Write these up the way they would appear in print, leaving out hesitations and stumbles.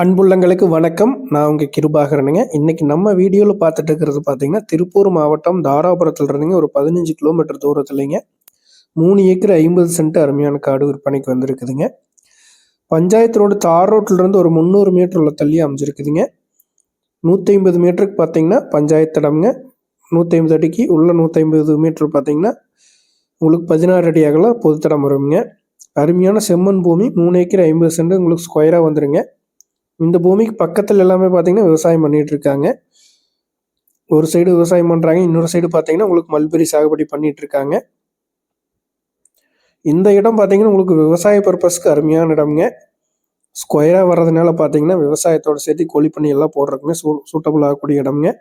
அன்புள்ளங்களுக்கு வணக்கம். நான் உங்கள் கிருபாகரனுங்க. இன்றைக்கி நம்ம வீடியோவில் பார்த்துட்டு இருக்கிறது பார்த்தீங்கன்னா, திருப்பூர் மாவட்டம் தாராபுரத்தில் இருந்துங்க ஒரு 15 கிலோமீட்டர் தூரத்துலைங்க 3 ஏக்கர் 50 சென்ட் அருமையான காடு விற்பனைக்கு வந்திருக்குதுங்க. பஞ்சாயத்து ரோடு தார் ரோட்டிலிருந்து ஒரு 300 மீட்டர் உள்ள தள்ளி அமைஞ்சிருக்குதுங்க. 150 மீட்டருக்கு பார்த்தீங்கன்னா பஞ்சாயத்து இடம்ங்க. 150 அடிக்கு உள்ள 150 மீட்டர் பார்த்தீங்கன்னா உங்களுக்கு 16 அடி அகலம் பொதுத்தடம் வருங்க. அருமையான செம்மண் பூமி 3 ஏக்கர் 50 சென்ட் உங்களுக்கு ஸ்கொயராக வந்துருங்க. இந்த பூமிக்கு பக்கத்தில் எல்லாமே பார்த்தீங்கன்னா விவசாயம் பண்ணிட்டு இருக்காங்க. ஒரு சைடு விவசாயம் பண்ணுறாங்க, இன்னொரு சைடு பார்த்தீங்கன்னா உங்களுக்கு மல்பெரி சாகுபடி பண்ணிட்டு இருக்காங்க. இந்த இடம் பார்த்தீங்கன்னா உங்களுக்கு விவசாய பர்பஸ்க்கு அருமையான இடம்ங்க. ஸ்கொயராக வர்றதுனால பார்த்தீங்கன்னா விவசாயத்தோடு சேர்த்து கோழி பண்ணி எல்லாம் போடுறதுக்குமே சூட்டபுள் ஆகக்கூடிய இடம்ங்க.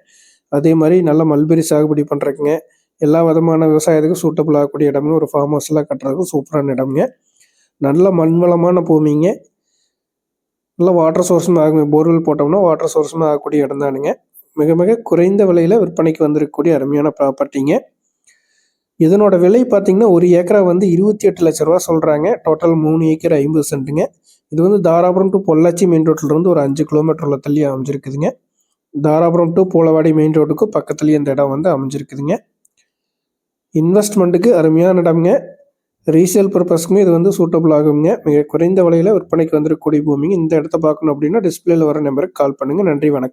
அதே மாதிரி நல்ல மல்பெரி சாகுபடி பண்ணுறதுக்குங்க எல்லா விதமான விவசாயத்துக்கும் சூட்டபுள் ஆகக்கூடிய இடம்ங்க. ஒரு ஃபார்ம் ஹவுஸ்லாம் கட்டுறதுக்கு சூப்பரான இடம்ங்க. நல்ல மண்வளமான பூமிங்க. நல்லா வாட்டர் சோர்ஸும் ஆகும். போர்வெல் போட்டோம்னா வாட்டர் சோர்ஸும் ஆகக்கூடிய இடம் தானுங்க. மிக மிக குறைந்த விலையில் விற்பனைக்கு வந்திருக்கக்கூடிய அருமையான ப்ராப்பர்ட்டிங்க. இதனோட விலை பார்த்தீங்கன்னா ஒரு ஏக்கரா வந்து 28 லட்ச ரூபா சொல்கிறாங்க. Total 3 acre 50 சென்ட்டுங்க. இது வந்து தாராபுரம் டு பொள்ளாச்சி மெயின் ரோட்டிலிருந்து ஒரு 5 கிலோமீட்டர் உள்ள தள்ளி அமைஞ்சிருக்குதுங்க. தாராபுரம் டு போலவாடி மெயின் ரோட்டுக்கு பக்கத்துலேயே இந்த இடம் வந்து அமைஞ்சிருக்குதுங்க. இன்வெஸ்ட்மெண்ட்டுக்கு அருமையான இடம்ங்க. ரீசேல் பர்பஸ்க்குமே இது வந்து சூட்டபுள் ஆகுங்க. மிக குறைந்த விலையில் விற்பனைக்கு வந்திருக்கக்கூடிய பூமிங்க. இந்த இடத்த பார்க்கணும் அப்படின்னா டிஸ்பிளேல வர நம்பருக்கு கால் பண்ணுங்கள். நன்றி, வணக்கம்.